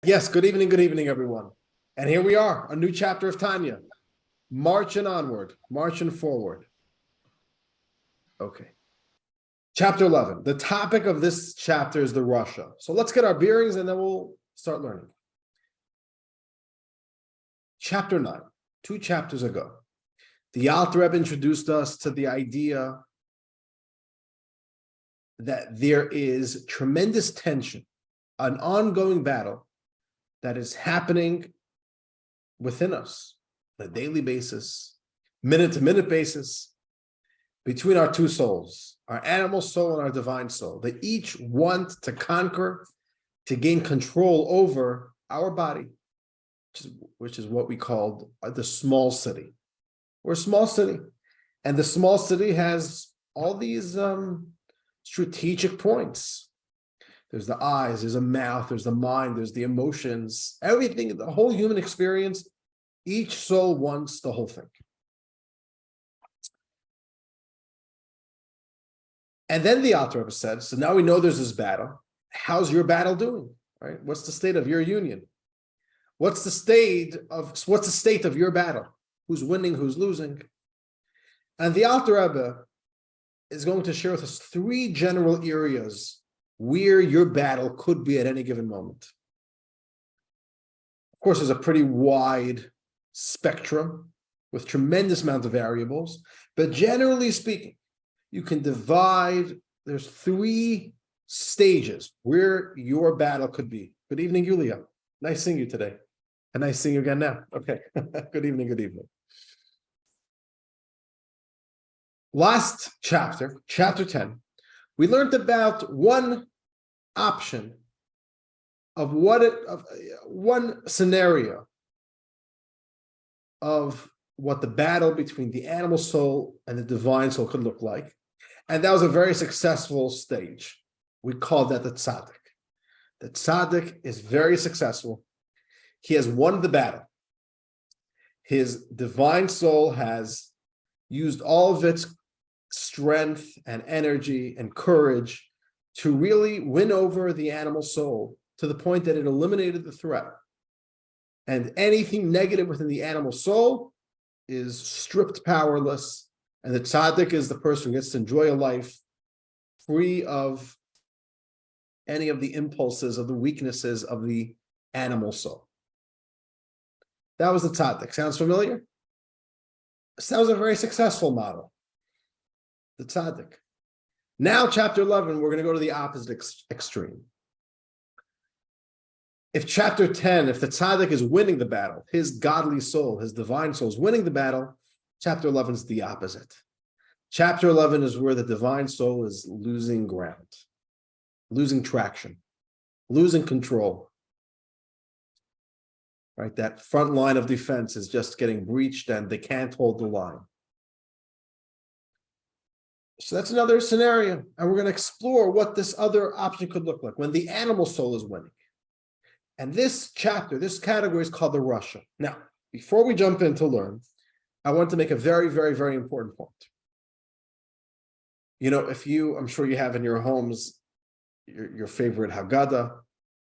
Yes, good evening, everyone. And here we are, a new chapter of Tanya, marching onward, marching forward. Okay. Chapter 11. The topic of this chapter is the Rasha. So let's get our bearings and then we'll start learning. Chapter 9, 2 chapters ago, the Alter Rebbe introduced us to the idea that there is tremendous tension, an ongoing battle that is happening within us on a daily basis, minute-to-minute basis, between our two souls, our animal soul and our divine soul. They each want to conquer, to gain control over our body, which is what we call the small city. We're a small city, and the small city has all these strategic points. There's the eyes, there's a mouth, there's the mind, there's the emotions, everything, the whole human experience. Each soul wants the whole thing. And then the Alter Rebbe said, so now we know there's this battle. How's your battle doing? Right? What's the state of your union? What's the state of your battle? Who's winning, who's losing? And the Alter Rebbe is going to share with us 3 general areas where your battle could be at any given moment. Of course, there's a pretty wide spectrum with tremendous amount of variables, but generally speaking, you can divide, there's 3 stages where your battle could be. Good evening, Yulia. Nice seeing you today. And nice seeing you again now. Okay. Good evening, good evening. Last chapter, chapter 10, we learned about one option of one scenario of what the battle between the animal soul and the divine soul could look like. And that was a very successful stage. We call that the tzaddik. The tzaddik is very successful. He has won the battle. His divine soul has used all of its strength and energy and courage to really win over the animal soul to the point that it eliminated the threat. And anything negative within the animal soul is stripped powerless, and the tzaddik is the person who gets to enjoy a life free of any of the impulses, of the weaknesses of the animal soul. That was the tzaddik. Sounds familiar? Sounds a very successful model. The tzaddik. Now, chapter 11, we're going to go to the opposite extreme. If chapter 10, if the tzaddik is winning the battle, his godly soul, his divine soul is winning the battle, chapter 11 is the opposite. Chapter 11 is where the divine soul is losing ground, losing traction, losing control. Right? That front line of defense is just getting breached and they can't hold the line. So that's another scenario. And we're going to explore what this other option could look like when the animal soul is winning. And this chapter, this category is called the Rasha. Now, before we jump in to learn, I want to make a very, very, very important point. You know, I'm sure you have in your homes your favorite Haggadah,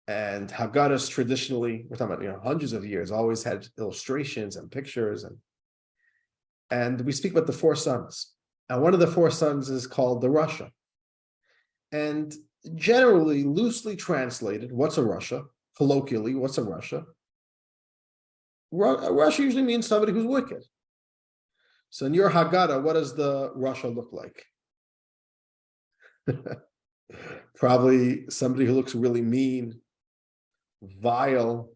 and Haggadahs traditionally, we're talking about, hundreds of years, always had illustrations and pictures, and we speak about the 4 sons. And one of the 4 sons is called the Rasha. And generally, loosely translated, what's a Rasha? Colloquially, what's a Rasha? Rasha usually means somebody who's wicked. So in your Haggadah, what does the Rasha look like? Probably somebody who looks really mean, vile,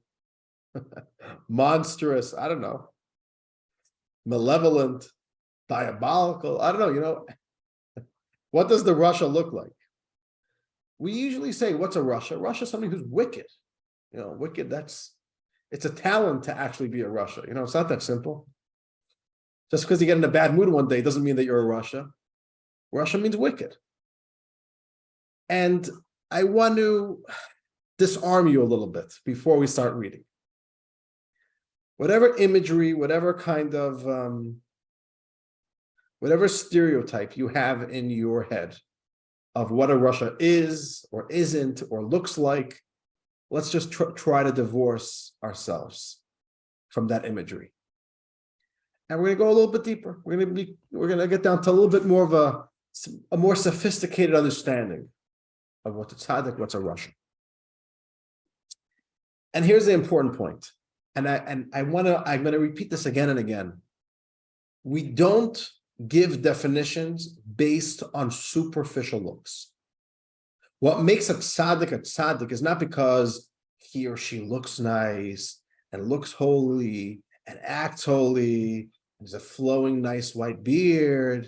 monstrous, I don't know, malevolent, diabolical, I don't know, what does the Rasha look like? We usually say, what's a Rasha? Rasha is somebody who's wicked. Wicked, it's a talent to actually be a Rasha. It's not that simple. Just because you get in a bad mood one day doesn't mean that you're a Rasha. Rasha means wicked. And I want to disarm you a little bit before we start reading. Whatever imagery, whatever kind of, whatever stereotype you have in your head of what a Rasha is or isn't or looks like let's just try to divorce ourselves from that imagery. And we're going to go a little bit deeper. We're going to get down to a little bit more of a more sophisticated understanding of what's a tzaddik, what's a Rasha. And here's the important point. And I'm going to repeat this again and again. We don't give definitions based on superficial looks. What makes a tzaddik is not because he or she looks nice and looks holy and acts holy, has a flowing, nice white beard.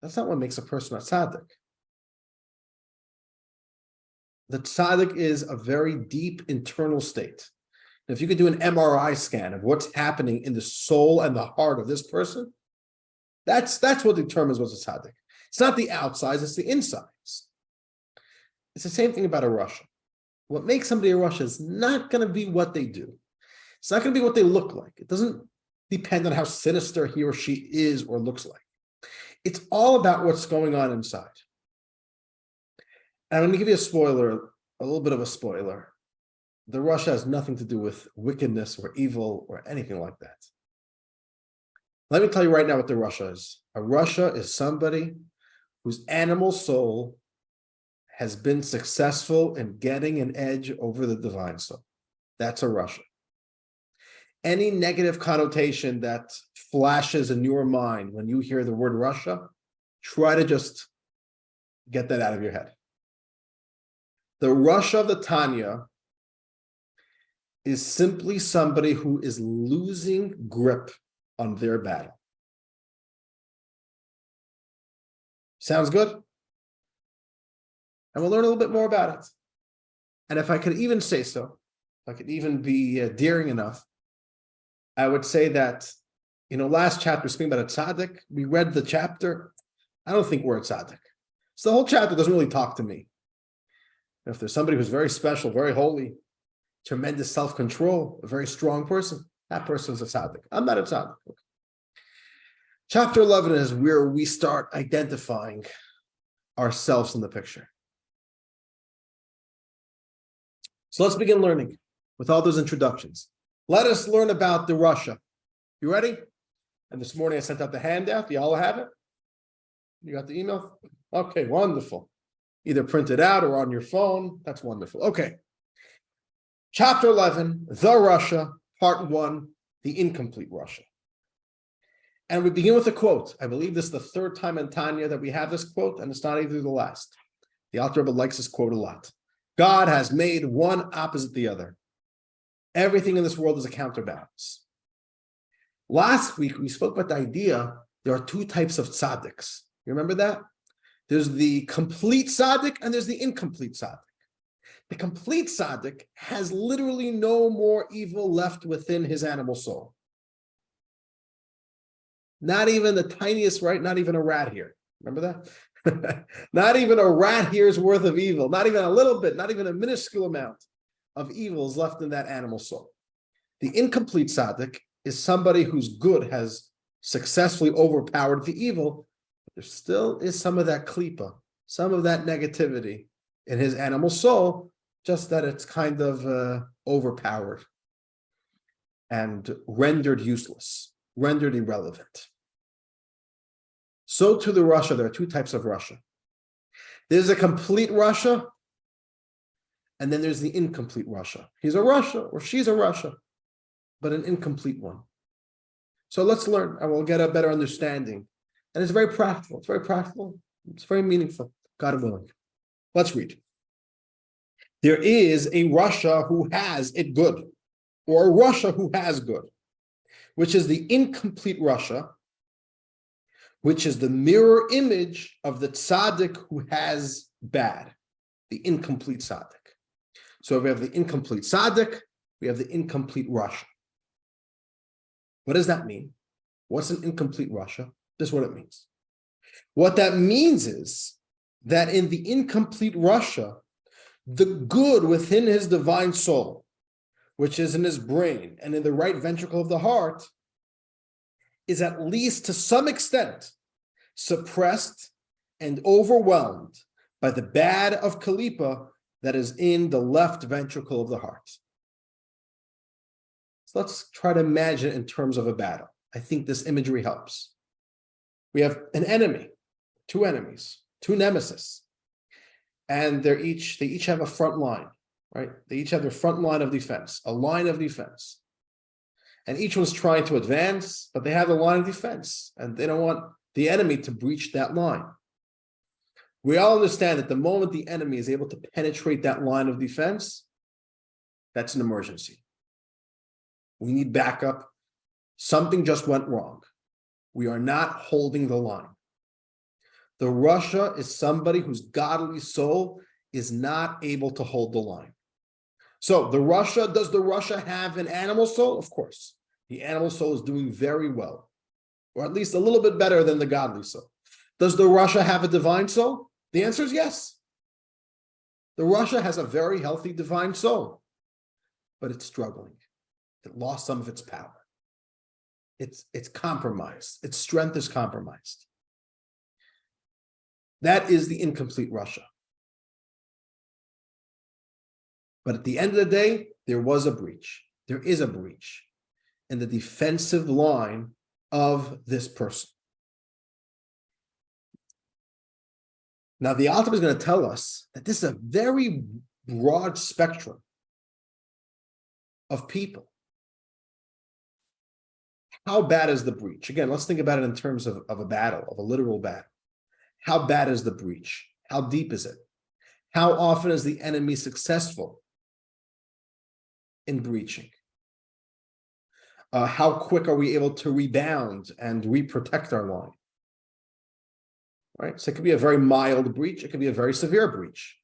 That's not what makes a person a tzaddik. The tzaddik is a very deep internal state. And if you could do an MRI scan of what's happening in the soul and the heart of this person, that's what determines what's a tzaddik. It's not the outsides, it's the insides. It's the same thing about a Rasha. What makes somebody a Rasha is not going to be what they do. It's not going to be what they look like. It doesn't depend on how sinister he or she is or looks like. It's all about what's going on inside. And I'm going to give you a spoiler, a little bit of a spoiler. The Rasha has nothing to do with wickedness or evil or anything like that. Let me tell you right now what the Rasha is. A Rasha is somebody whose animal soul has been successful in getting an edge over the divine soul. That's a Rasha. Any negative connotation that flashes in your mind when you hear the word Rasha, try to just get that out of your head. The Rasha of the Tanya is simply somebody who is losing grip on their battle. Sounds good? And we'll learn a little bit more about it. And if I could even say so, if I could even be daring enough, I would say that, last chapter speaking about a tzaddik, we read the chapter. I don't think we're a tzaddik. So the whole chapter doesn't really talk to me. If there's somebody who's very special, very holy, tremendous self-control, a very strong person, that person's a tzaddik. I'm not a tzaddik. Okay. Chapter 11 is where we start identifying ourselves in the picture. So let's begin learning with all those introductions. Let us learn about the Rasha. You ready? And this morning I sent out the handout. Do y'all have it? You got the email? Okay, wonderful. Either print it out or on your phone. That's wonderful. Okay. Chapter 11, the Rasha, part 1, the incomplete Rasha. And we begin with a quote. I believe this is the third time in Tanya that we have this quote, and it's not either the last. The Alter Rebbe likes this quote a lot. God has made one opposite the other. Everything in this world is a counterbalance. Last week, we spoke about the idea there are two types of tzaddiks. You remember that? There's the complete tzaddik and there's the incomplete tzaddik. The complete tzaddik has literally no more evil left within his animal soul. Not even the tiniest, right? Not even a rat hair. Remember that? Not even a rat hair's worth of evil. Not even a little bit, not even a minuscule amount of evil is left in that animal soul. The incomplete tzaddik is somebody whose good has successfully overpowered the evil, but there still is some of that klipa, some of that negativity in his animal soul, just that it's kind of overpowered and rendered useless, rendered irrelevant. So to the Rasha, there are two types of Rasha. There's a complete Rasha, and then there's the incomplete Rasha. He's a Rasha, or she's a Rasha, but an incomplete one. So let's learn, and we'll get a better understanding. And it's very practical. It's very practical. It's very meaningful, God willing. Let's read. There is a Rasha who has it good, or a Rasha who has good, which is the incomplete Rasha, which is the mirror image of the tzaddik who has bad, the incomplete tzaddik. So we have the incomplete tzaddik, we have the incomplete Rasha. What does that mean? What's an incomplete Rasha? This is what it means. What that means is that in the incomplete Rasha, the good within his divine soul, which is in his brain and in the right ventricle of the heart, is at least to some extent suppressed and overwhelmed by the bad of Kalipa that is in the left ventricle of the heart. So let's try to imagine it in terms of a battle. I think this imagery helps. We have an enemy, two enemies, two nemesis, and they each have a front line, right? They each have their front line of defense, a line of defense. And each one's trying to advance, but they have a line of defense, and they don't want the enemy to breach that line. We all understand that the moment the enemy is able to penetrate that line of defense, that's an emergency. We need backup. Something just went wrong. We are not holding the line. The Rasha is somebody whose godly soul is not able to hold the line. So does the Rasha have an animal soul? Of course. The animal soul is doing very well, or at least a little bit better than the godly soul. Does the Rasha have a divine soul? The answer is yes. The Rasha has a very healthy divine soul, but it's struggling. It lost some of its power. It's compromised. Its strength is compromised. That is the incomplete Rasha. But at the end of the day, there was a breach. There is a breach in the defensive line of this person. Now, the Alter is going to tell us that this is a very broad spectrum of people. How bad is the breach? Again, let's think about it in terms of a battle, of a literal battle. How bad is the breach? How deep is it? How often is the enemy successful in breaching? How quick are we able to rebound and re-protect our line? Right? So it could be a very mild breach. It could be a very severe breach.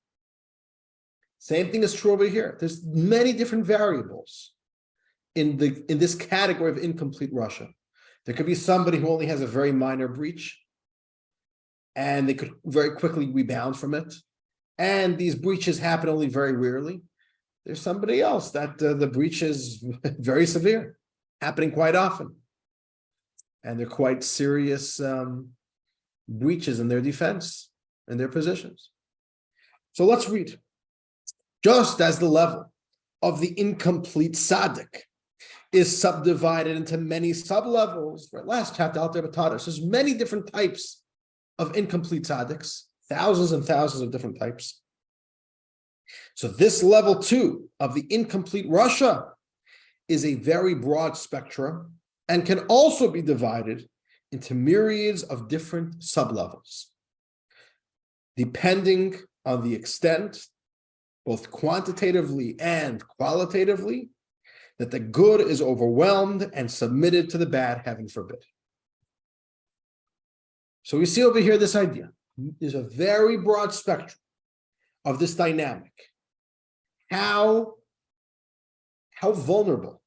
Same thing is true over here. There's many different variables in this category of incomplete Rasha. There could be somebody who only has a very minor breach, and they could very quickly rebound from it. And these breaches happen only very rarely. There's somebody else that the breach is very severe, happening quite often. And they're quite serious breaches in their defense and their positions. So let's read. Just as the level of the incomplete tzaddik is subdivided into many sub-levels, right? Last chapter, Alter Rebbe taught us, there's many different types of incomplete tzaddiks, thousands and thousands of different types. So this level 2 of the incomplete Rasha is a very broad spectrum and can also be divided into myriads of different sub-levels, depending on the extent, both quantitatively and qualitatively, that the good is overwhelmed and submitted to the bad, heaven forbid. So we see over here this idea. There's a very broad spectrum of this dynamic. How vulnerable,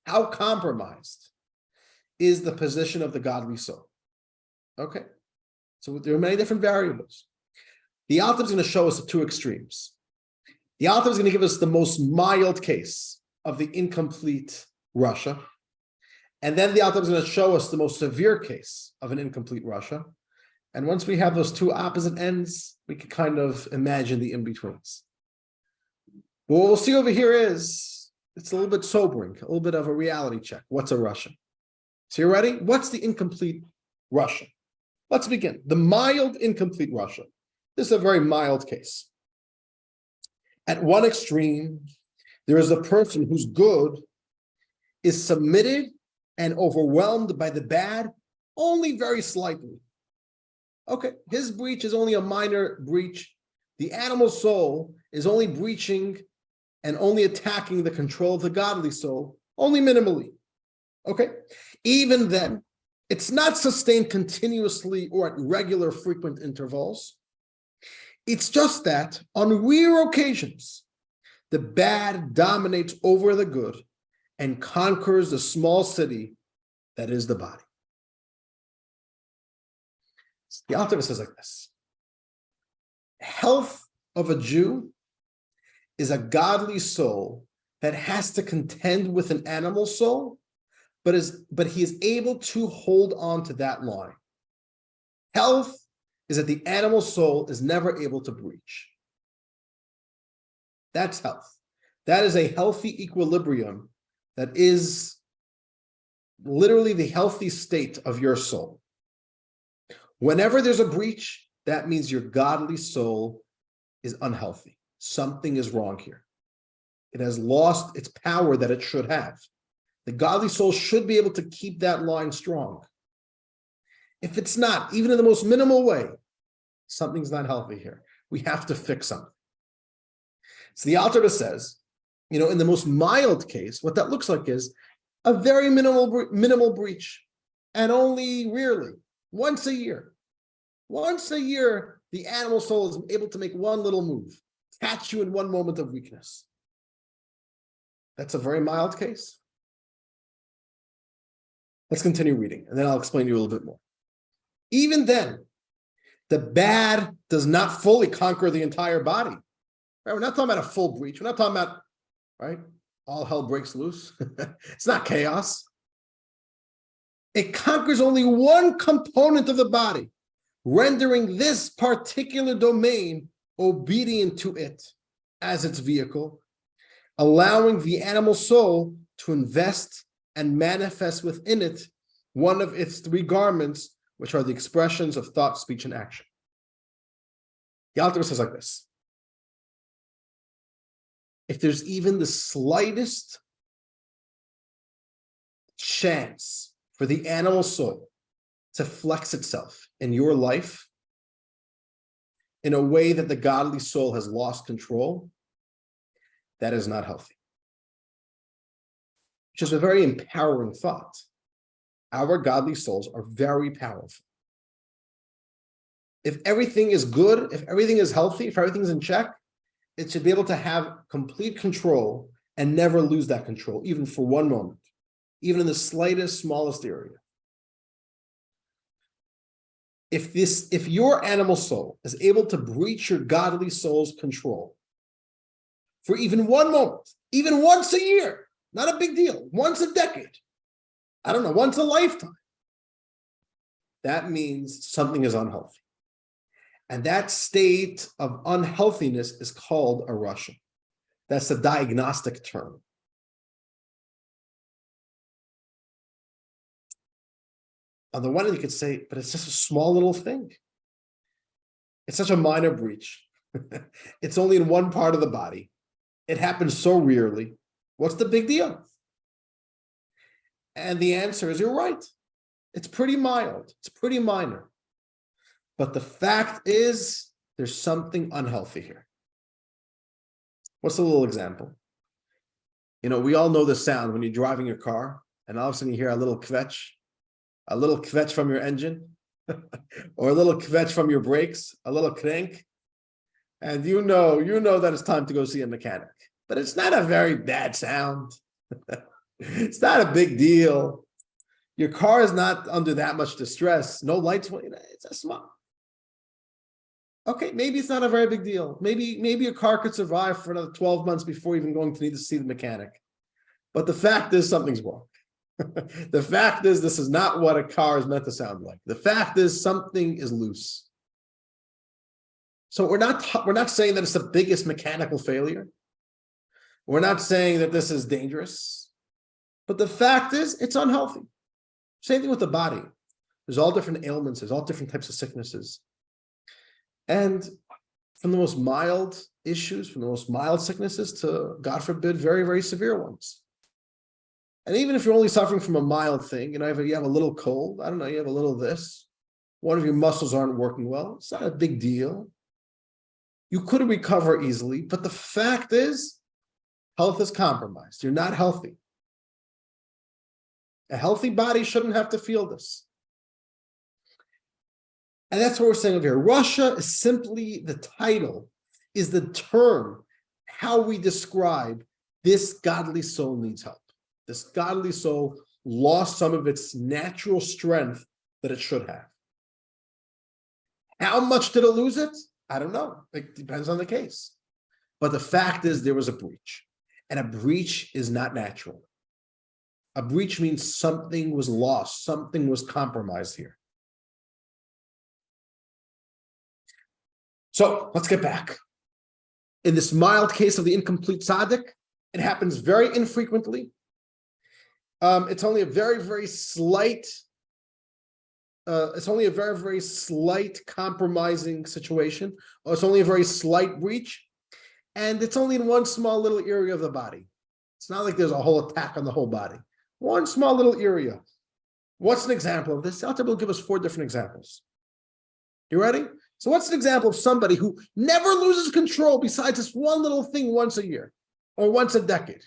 how compromised is the position of the godly soul? Okay, so there are many different variables. The Alter is going to show us the two extremes. The Alter is going to give us the most mild case of the incomplete Rasha, and then the Alter is going to show us the most severe case of an incomplete Rasha. And once we have those two opposite ends, we can kind of imagine the in-betweens. What we'll see over here is, it's a little bit sobering, a little bit of a reality check. What's a Rasha? So you ready? What's the incomplete Rasha? Let's begin. The mild incomplete Rasha. This is a very mild case. At one extreme, there is a person whose good is submitted and overwhelmed by the bad only very slightly. Okay, his breach is only a minor breach. The animal soul is only breaching and only attacking the control of the godly soul, only minimally. Okay, even then, it's not sustained continuously or at regular frequent intervals. It's just that on rare occasions, the bad dominates over the good and conquers the small city that is the body. The Alter says like this: health of a Jew is a godly soul that has to contend with an animal soul, but he is able to hold on to that line. Health is that the animal soul is never able to breach. That's health. That is a healthy equilibrium that is literally the healthy state of your soul. Whenever there's a breach, that means your godly soul is unhealthy. Something is wrong here. It has lost its power that it should have. The godly soul should be able to keep that line strong. If it's not, even in the most minimal way, something's not healthy here. We have to fix something. So the Alter Rebbe says, in the most mild case, what that looks like is a very minimal breach, and only rarely, once a year. Once a year, the animal soul is able to make one little move, catch you in one moment of weakness. That's a very mild case. Let's continue reading, and then I'll explain to you a little bit more. Even then, the bad does not fully conquer the entire body. Right? We're not talking about a full breach. We're not talking about, right, all hell breaks loose. It's not chaos. It conquers only one component of the body, rendering this particular domain obedient to it as its vehicle, allowing the animal soul to invest and manifest within it one of its three garments, which are the expressions of thought, speech, and action. The Alter says like this: if there's even the slightest chance for the animal soul to flex itself in your life in a way that the godly soul has lost control, that is not healthy. Which is a very empowering thought. Our godly souls are very powerful. If everything is good, if everything is healthy, if everything's in check, it should be able to have complete control and never lose that control, even for one moment, even in the slightest, smallest area. If your animal soul is able to breach your godly soul's control for even one moment, even once a year, not a big deal, once a decade, I don't know, once a lifetime, that means something is unhealthy. And that state of unhealthiness is called a Rasha. That's a diagnostic term. On the one hand, you could say, but it's just a small little thing. It's such a minor breach. It's only in one part of the body. It happens so rarely. What's the big deal? And the answer is, you're right. It's pretty mild. It's pretty minor. But the fact is, there's something unhealthy here. What's a little example? We all know the sound when you're driving your car, and all of a sudden you hear a little kvetch from your engine, or a little kvetch from your brakes, a little crank, and you know that it's time to go see a mechanic. But it's not a very bad sound. It's not a big deal. Your car is not under that much distress. No lights. It's a small. Okay, maybe it's not a very big deal. Maybe a car could survive for another 12 months before even going to need to see the mechanic. But the fact is, something's wrong. The fact is, this is not what a car is meant to sound like. The fact is, something is loose. So we're not saying that it's the biggest mechanical failure. We're not saying that this is dangerous. But the fact is, it's unhealthy. Same thing with the body. There's all different ailments. There's all different types of sicknesses. And from the most mild issues, from the most mild sicknesses to, God forbid, very, very severe ones. And even if you're only suffering from a mild thing, you have a little cold, I don't know, you have a little this, one of your muscles aren't working well, it's not a big deal. You could recover easily, but the fact is, health is compromised. You're not healthy. A healthy body shouldn't have to feel this. And that's what we're saying over here. Rasha is simply the title, is the term, how we describe this godly soul needs help. This godly soul lost some of its natural strength that it should have. How much did it lose it? I don't know. It depends on the case. But the fact is, there was a breach. And a breach is not natural. A breach means something was lost, something was compromised here. So let's get back. In this mild case of the incomplete tzaddik, it happens very infrequently. It's only a very, very slight. It's only a very, very slight compromising situation, or it's only a very slight breach, and it's only in one small little area of the body. It's not like there's a whole attack on the whole body. One small little area. What's an example of this? Alter will give us 4 different examples. You ready? So what's an example of somebody who never loses control besides this one little thing once a year or once a decade?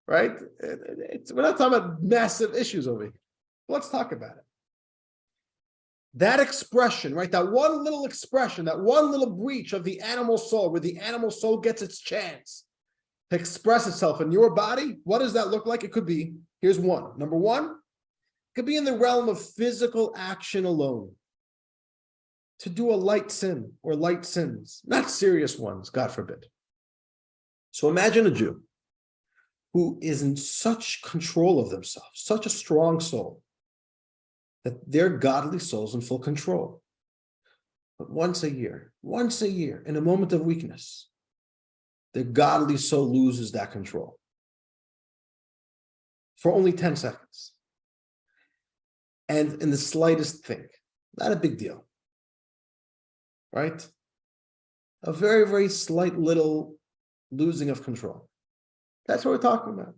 Right? We're not talking about massive issues over here. Let's talk about it. That expression, right? That one little expression, that one little breach of the animal soul, where the animal soul gets its chance to express itself in your body. What does that look like? It could be, here's one. Number one, it could be in the realm of physical action alone. To do a light sin or light sins, not serious ones, God forbid. So imagine a Jew who is in such control of themselves, such a strong soul, that their godly soul's in full control. But once a year, in a moment of weakness, their godly soul loses that control for only 10 seconds. And in the slightest thing, not a big deal, right? A very, very slight little losing of control. That's what we're talking about.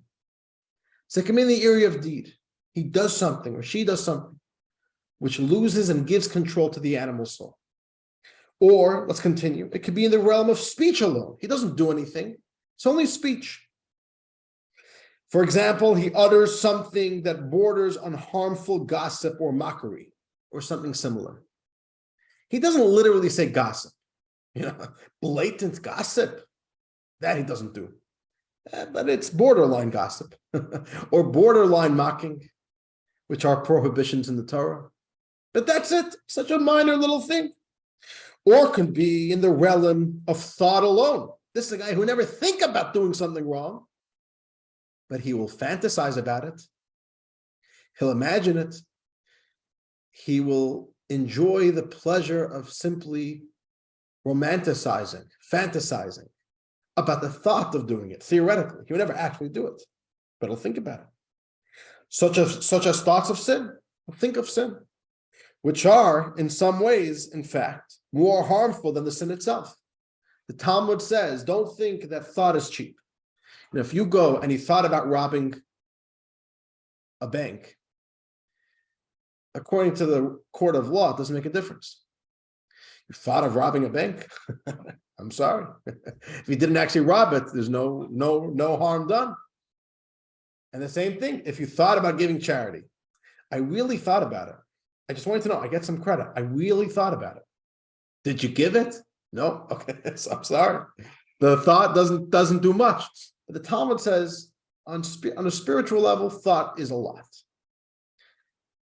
So it can be in the area of deed. He does something or she does something which loses and gives control to the animal soul. Or, let's continue, it could be in the realm of speech alone. He doesn't do anything. It's only speech. For example, he utters something that borders on harmful gossip or mockery or something similar. He doesn't literally say gossip, blatant gossip. That he doesn't do. But it's borderline gossip or borderline mocking, which are prohibitions in the Torah. But that's it, such a minor little thing. Or can be in the realm of thought alone. This is a guy who never think about doing something wrong, but he will fantasize about it. He'll imagine it. He will enjoy the pleasure of simply romanticizing, fantasizing about the thought of doing it. Theoretically, he will never actually do it, but he'll think about it. Such as thoughts of sin. Think of sin, which are in some ways, in fact, more harmful than the sin itself. The Talmud says, don't think that thought is cheap. If you go and you thought about robbing a bank, according to the court of law, it doesn't make a difference. You thought of robbing a bank? I'm sorry. If you didn't actually rob it, there's no harm done. And the same thing, if you thought about giving charity, I really thought about it. I just wanted to know, I get some credit. I really thought about it. Did you give it? No? Okay, so I'm sorry. The thought doesn't do much. But the Talmud says, on a spiritual level, thought is a lot.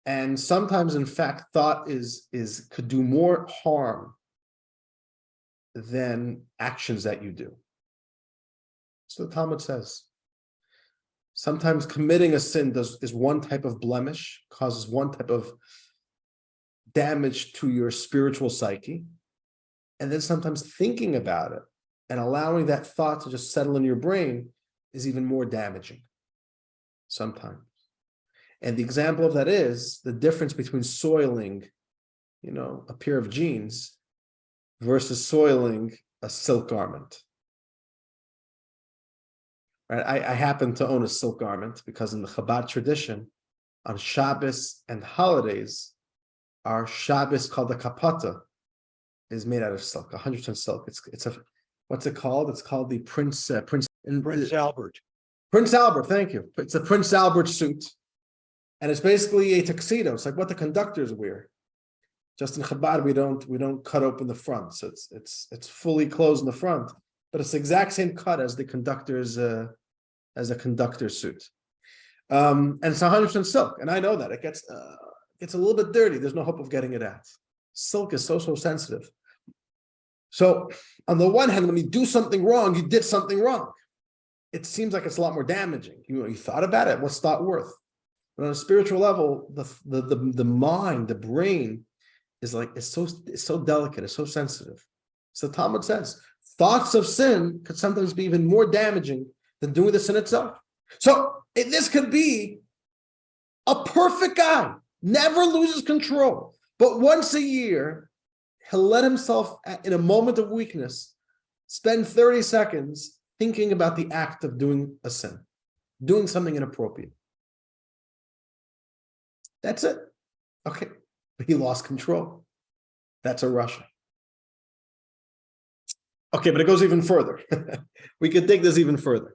And sometimes, in fact, thought could do more harm than actions that you do. So the Talmud says. Sometimes committing a sin is one type of blemish, causes one type of damage to your spiritual psyche. And then sometimes thinking about it and allowing that thought to just settle in your brain is even more damaging. Sometimes. And the example of that is the difference between soiling, a pair of jeans versus soiling a silk garment. Right? I happen to own a silk garment because in the Chabad tradition, on Shabbos and holidays, our Shabbos called the kapata is made out of silk, 100% silk. It's a what's it called? It's called the Prince Albert. Prince Albert, thank you. It's a Prince Albert suit, and it's basically a tuxedo. It's like what the conductors wear. Just in Chabad, we don't cut open the front, so it's fully closed in the front. But it's the exact same cut as the conductor's a conductor's suit, and it's 100% silk. And I know that it gets a little bit dirty. There's no hope of getting it out. Silk is so sensitive. So on the one hand, when you do something wrong, you did something wrong. It seems like it's a lot more damaging. You thought about it. What's thought worth? But on a spiritual level, the mind, the brain, is so delicate. It's so sensitive. So the Talmud says, thoughts of sin could sometimes be even more damaging than doing the sin itself. So this could be a perfect guy, never loses control, but once a year, he'll let himself, in a moment of weakness, spend 30 seconds thinking about the act of doing a sin, doing something inappropriate. That's it. Okay, but he lost control. That's a Rasha. Okay, but it goes even further. We could take this even further.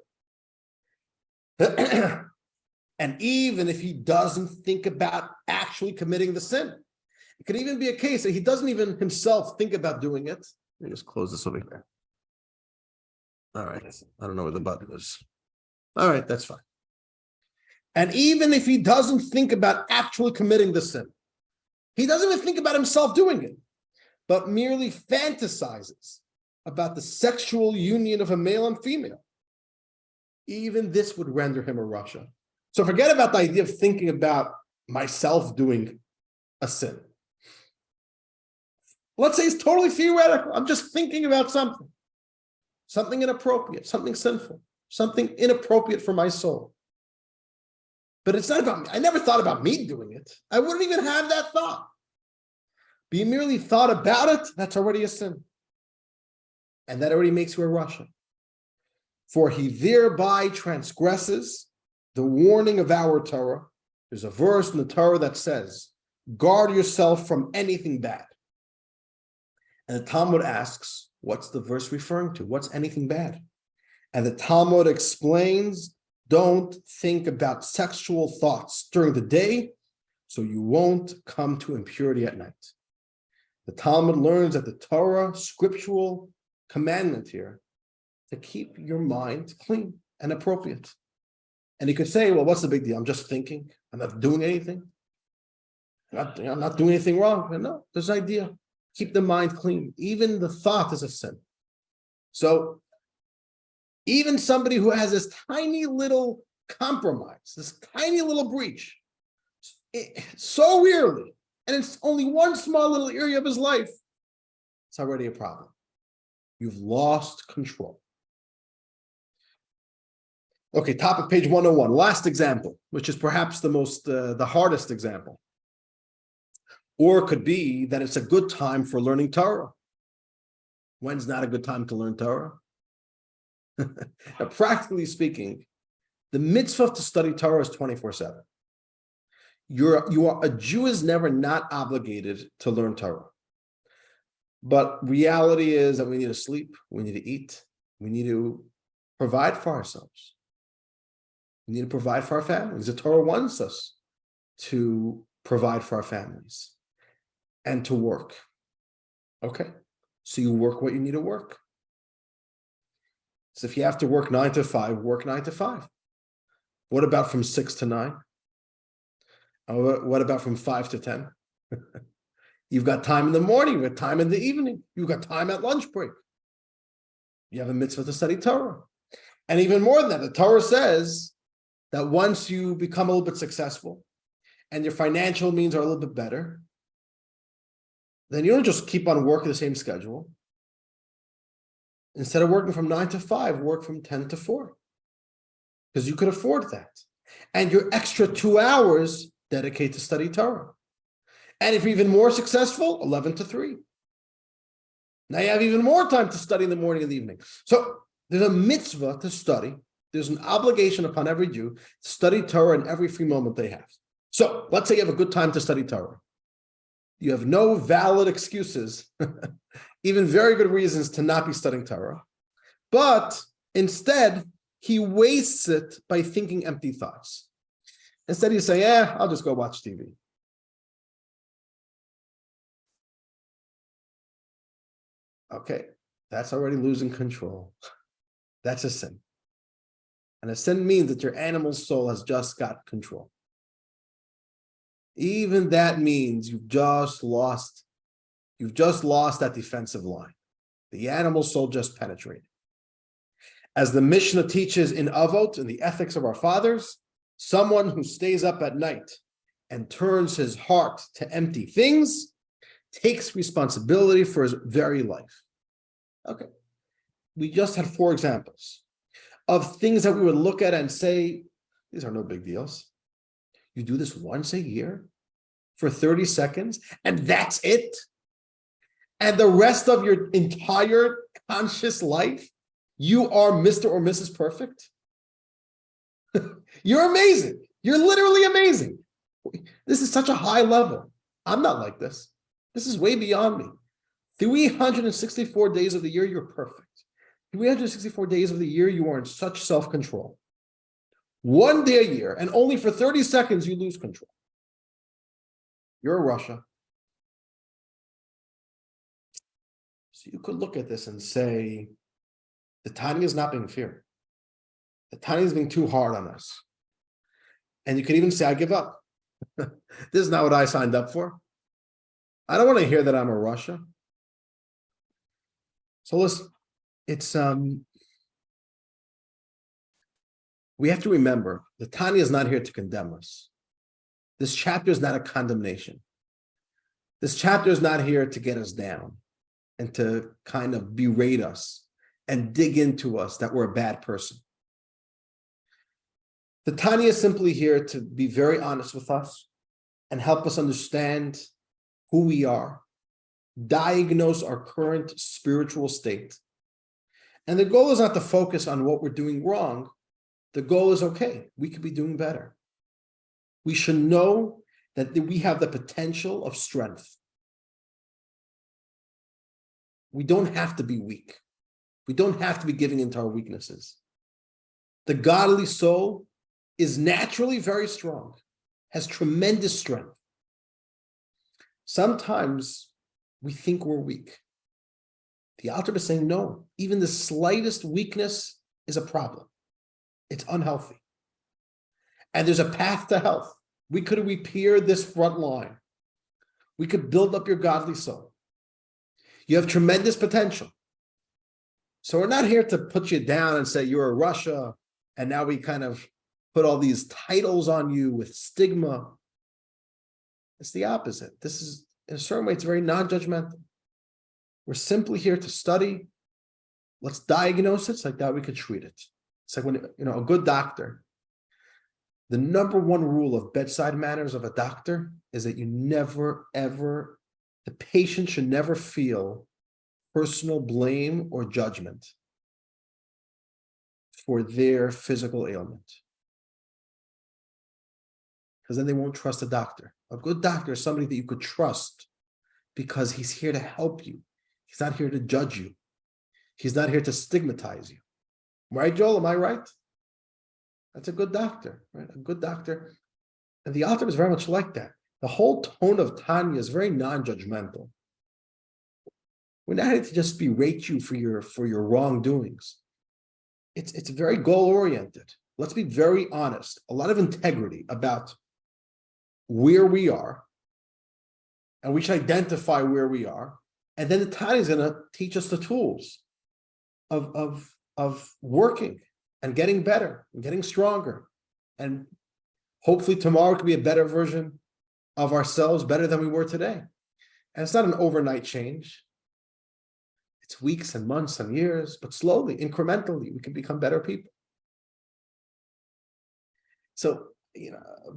And even if he doesn't think about actually committing the sin, it could even be a case that he doesn't even himself think about doing it. Let me just close this over here. All right, I don't know where the button is. All right, that's fine. And even if he doesn't think about actually committing the sin, he doesn't even think about himself doing it, but merely fantasizes about the sexual union of a male and female. Even this would render him a Rasha. So forget about the idea of thinking about myself doing a sin. Let's say it's totally theoretical. I'm just thinking about something inappropriate, something sinful, something inappropriate for my soul. But it's not about me. I never thought about me doing it. I wouldn't even have that thought. But you merely thought about it, that's already a sin. And that already makes you a Rasha. For he thereby transgresses the warning of our Torah. There's a verse in the Torah that says, guard yourself from anything bad. And the Talmud asks, what's the verse referring to? What's anything bad? And the Talmud explains, don't think about sexual thoughts during the day, so you won't come to impurity at night. The Talmud learns that the Torah, scriptural commandment here, to keep your mind clean and appropriate. And you could say, well, what's the big deal? I'm just thinking. I'm not doing anything. I'm not doing anything wrong. And no, there's an idea. Keep the mind clean. Even the thought is a sin. So even somebody who has this tiny little compromise, this tiny little breach, so rarely, and it's only one small little area of his life, it's already a problem. You've lost control. Okay, top of page 101, last example, which is perhaps the hardest example. Or it could be that it's a good time for learning Torah. When's not a good time to learn Torah? Now, practically speaking, the mitzvah to study Torah is 24/7. A Jew is never not obligated to learn Torah. But reality is that we need to sleep, we need to eat, we need to provide for ourselves. We need to provide for our families. The Torah wants us to provide for our families and to work. Okay, so you work what you need to work. So if you have to work 9 to 5, work 9 to 5. What about from 6 to 9? What about from 5 to 10? You've got time in the morning, you've got time in the evening, you've got time at lunch break. You have a mitzvah to study Torah. And even more than that, the Torah says that once you become a little bit successful and your financial means are a little bit better, then you don't just keep on working the same schedule. Instead of working from 9 to 5, work from 10 to 4. Because you could afford that. And your extra 2 hours dedicate to study Torah. And if you're even more successful, 11 to 3. Now you have even more time to study in the morning and the evening. So there's a mitzvah to study. There's an obligation upon every Jew to study Torah in every free moment they have. So let's say you have a good time to study Torah. You have no valid excuses, even very good reasons to not be studying Torah. But instead, he wastes it by thinking empty thoughts. Instead, you say, I'll just go watch TV. Okay, that's already losing control. That's a sin. And a sin means that your animal soul has just got control. Even that means you've just lost that defensive line. The animal soul just penetrated. As the Mishnah teaches in Avot, in the ethics of our fathers, someone who stays up at night and turns his heart to empty things takes responsibility for his very life. Okay. We just had 4 examples of things that we would look at and say, these are no big deals. You do this once a year for 30 seconds, and that's it. And the rest of your entire conscious life, you are Mr. or Mrs. Perfect. You're amazing. You're literally amazing. This is such a high level. I'm not like this. This is way beyond me. 364 days of the year, you're perfect. 364 days of the year, you are in such self-control. 1 day a year, and only for 30 seconds, you lose control. You're a Rasha. So you could look at this and say, the Tanya is not being fair. The Tanya is being too hard on us. And you could even say, I give up. This is not what I signed up for. I don't want to hear that I'm a Rasha. So listen, it's we have to remember the Tanya is not here to condemn us. This chapter is not a condemnation. This chapter is not here to get us down and to kind of berate us and dig into us that we're a bad person. The Tanya is simply here to be very honest with us and help us understand who we are, diagnose our current spiritual state. And the goal is not to focus on what we're doing wrong. The goal is, okay, we could be doing better. We should know that we have the potential of strength. We don't have to be weak. We don't have to be giving into our weaknesses. The godly soul is naturally very strong, has tremendous strength. Sometimes we think we're weak. The Alter is saying, no, even the slightest weakness is a problem. It's unhealthy. And there's a path to health. We could repair this front line. We could build up your godly soul. You have tremendous potential. So we're not here to put you down and say you're a Rasha, and now we kind of put all these titles on you with stigma. It's the opposite. This is, in a certain way, it's very non-judgmental. We're simply here to study. Let's diagnose it so like that we could treat it. It's like when, a good doctor, the number one rule of bedside manners of a doctor is that you never, ever, the patient should never feel personal blame or judgment for their physical ailment. Because then they won't trust a doctor. A good doctor is somebody that you could trust because he's here to help you. He's not here to judge you. He's not here to stigmatize you. Right, Joel? Am I right? That's a good doctor, right? A good doctor. And the Alter is very much like that. The whole tone of Tanya is very non-judgmental. We're not here to just berate you for your wrongdoings. It's very goal-oriented. Let's be very honest. A lot of integrity about where we are, and we should identify where we are. And then the Tanya is going to teach us the tools of working and getting better and getting stronger. And hopefully tomorrow could be a better version of ourselves, better than we were today. And it's not an overnight change. It's weeks and months and years, but slowly, incrementally, we can become better people. So,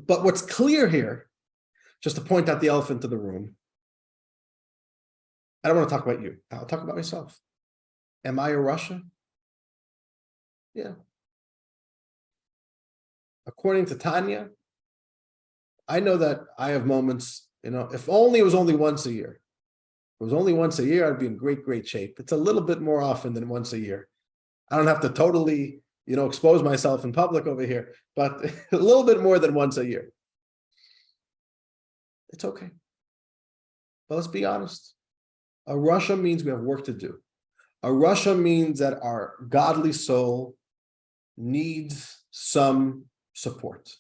but what's clear here, just to point out the elephant in the room, I don't want to talk about you. I'll talk about myself. Am I a Rasha? Yeah. According to Tanya, I know that I have moments, if only it was only once a year. If it was only once a year, I'd be in great, great shape. It's a little bit more often than once a year. I don't have to totally, expose myself in public over here, but a little bit more than once a year. It's okay. But let's be honest. A Rasha means we have work to do. A Rasha means that our godly soul needs some support.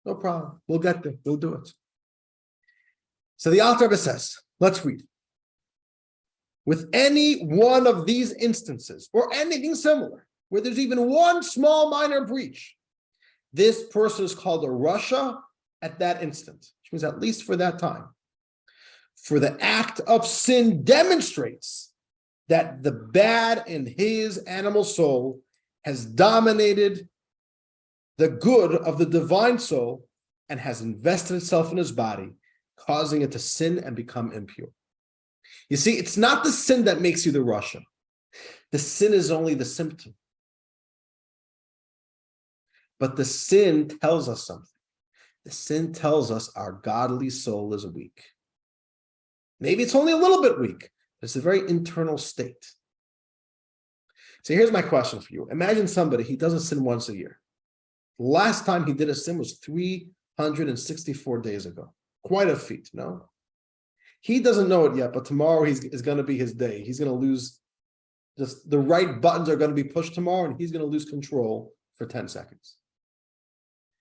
No problem. We'll get there. We'll do it. So the Alter Rebbe says, let's read. With any one of these instances or anything similar, where there's even one small minor breach, this person is called a Rasha at that instant, which means at least for that time. For the act of sin demonstrates that the bad in his animal soul has dominated the good of the divine soul and has invested itself in his body, causing it to sin and become impure. You see, it's not the sin that makes you the Rasha. The sin is only the symptom. But the sin tells us something. The sin tells us our godly soul is weak. Maybe it's only a little bit weak, but it's a very internal state. So here's my question for you. Imagine somebody, he does a sin once a year. Last time he did a sin was 364 days ago. Quite a feat, no? He doesn't know it yet, but tomorrow is going to be his day. He's going to lose, just the right buttons are going to be pushed tomorrow, and he's going to lose control for 10 seconds.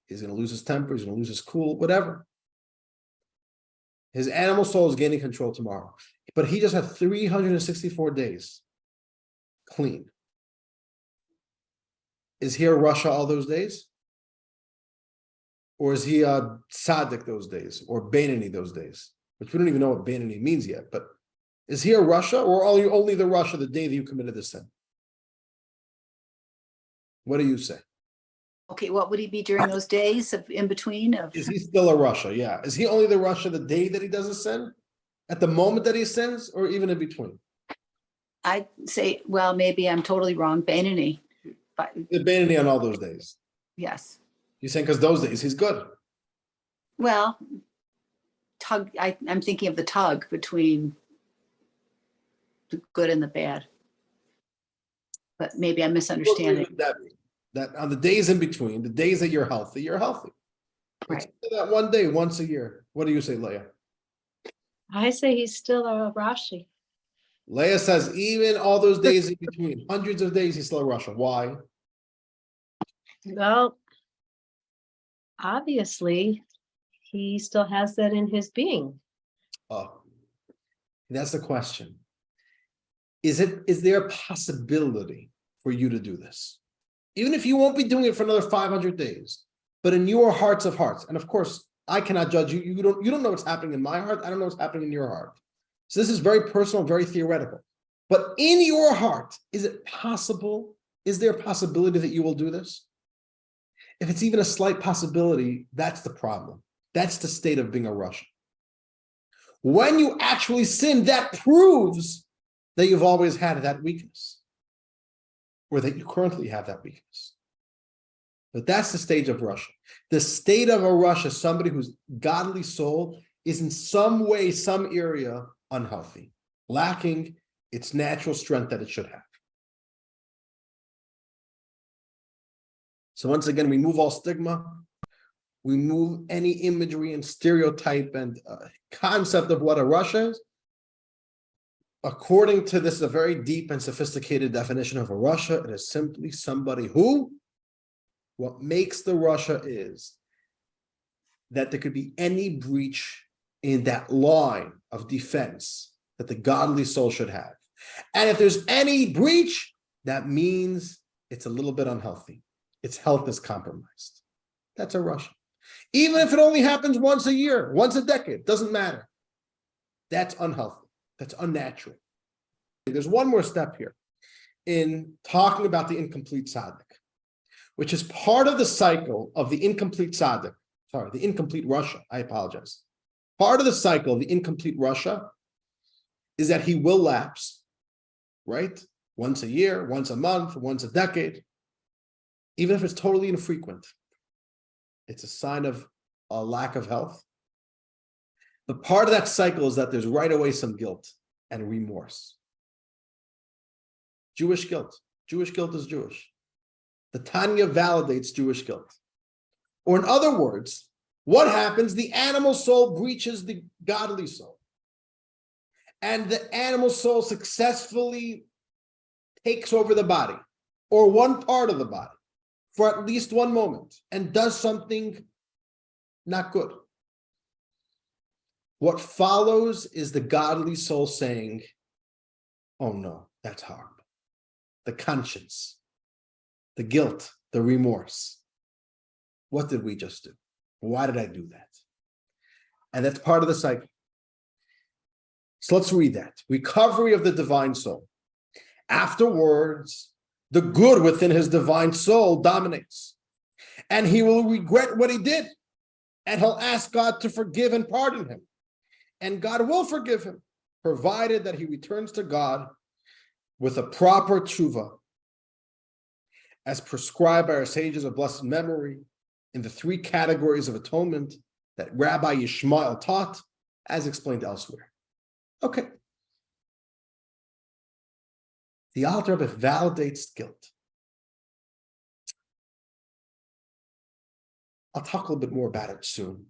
He's going to lose his temper, he's going to lose his cool, whatever. His animal soul is gaining control tomorrow. But he just had 364 days clean. Is he a Rasha all those days? Or is he a tzaddik those days? Or Beinoni those days? Which we don't even know what Beinoni means yet. But is he a Rasha, or only the Rasha the day that you committed the sin? What do you say? Okay, what would he be during those days in between? Is he still a Rasha? Yeah. Is he only the Rasha the day that he does a sin? At the moment that he sins, or even in between? I'd say, well, maybe I'm totally wrong. Beinoni. But The Beinoni on all those days. yes. You're saying because those days he's good. Well, I'm thinking of the tug between the good and the bad. But maybe I'm misunderstanding. That on the days in between, the days that you're healthy, you're healthy. Right. That one day, once a year. What do you say, Leah? I say he's still a Rashi. Leah says even all those days in between, hundreds of days, he's still a Rasha. Why? Well, obviously, he still has that in his being. Oh, that's the question. Is there a possibility for you to do this? Even if you won't be doing it for another 500 days, but in your hearts of hearts, and of course, I cannot judge you. You don't know what's happening in my heart. I don't know what's happening in your heart. So this is very personal, very theoretical. But in your heart, is it possible? Is there a possibility that you will do this? If it's even a slight possibility, that's the problem. That's the state of being a Rasha. When you actually sin, that proves that you've always had that weakness, or that you currently have that weakness. But that's the stage of Rasha. The state of a Rasha, somebody whose godly soul is in some way, some area unhealthy, lacking its natural strength that it should have. So once again, we move all stigma. We move any imagery and stereotype and concept of what a Rasha is. According to this, a very deep and sophisticated definition of a Rasha, it is simply somebody who, what makes the Rasha is that there could be any breach in that line of defense that the godly soul should have. And if there's any breach, that means it's a little bit unhealthy. Its health is compromised. That's a Rasha. Even if it only happens once a year, once a decade, doesn't matter. That's unhealthy. That's unnatural. There's one more step here in talking about the incomplete tzaddik, which is part of the cycle of the incomplete tzaddik. Sorry, the incomplete Rasha. I apologize. Part of the cycle of the incomplete Rasha is that he will lapse, right? Once a year, once a month, once a decade. Even if it's totally infrequent, it's a sign of a lack of health. But part of that cycle is that there's right away some guilt and remorse. Jewish guilt. Jewish guilt is Jewish. The Tanya validates Jewish guilt. Or in other words, what happens? The animal soul breaches the godly soul. And the animal soul successfully takes over the body, or one part of the body, for at least one moment, and does something not good. What follows is the godly soul saying, oh no, that's horrible. The conscience, the guilt, the remorse. What did we just do? Why did I do that? And that's part of the cycle. So let's read that. Recovery of the divine soul. Afterwards, the good within his divine soul dominates, and he will regret what he did, and he'll ask God to forgive and pardon him, and God will forgive him, provided that he returns to God with a proper tshuva, as prescribed by our sages of blessed memory in the 3 categories of atonement that Rabbi Yishmael taught, as explained elsewhere. Okay. The Alter Rebbe validates guilt. I'll talk a little bit more about it soon.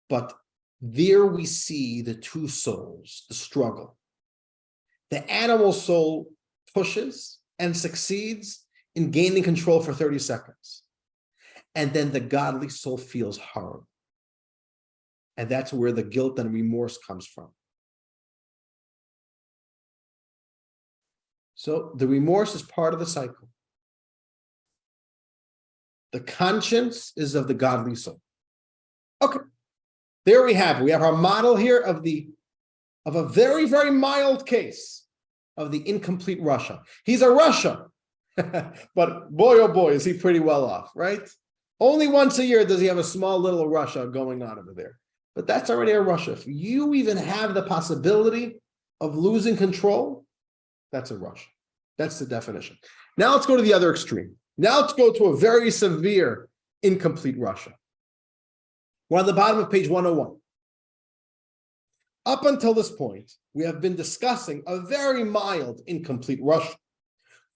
But there we see the 2 souls, the struggle. The animal soul pushes and succeeds in gaining control for 30 seconds. And then the godly soul feels harm. And that's where the guilt and remorse comes from. So the remorse is part of the cycle. The conscience is of the godly soul. Okay, there we have it. We have our model here of a very, very mild case of the incomplete Rasha. He's a Rasha, but boy, oh boy, is he pretty well off, right? Only once a year does he have a small little Rasha going on over there. But that's already a Rasha. If you even have the possibility of losing control, that's a Rasha. That's the definition. Now let's go to the other extreme. Now let's go to a very severe incomplete Rasha. We're on the bottom of page 101. Up until this point, we have been discussing a very mild incomplete Rasha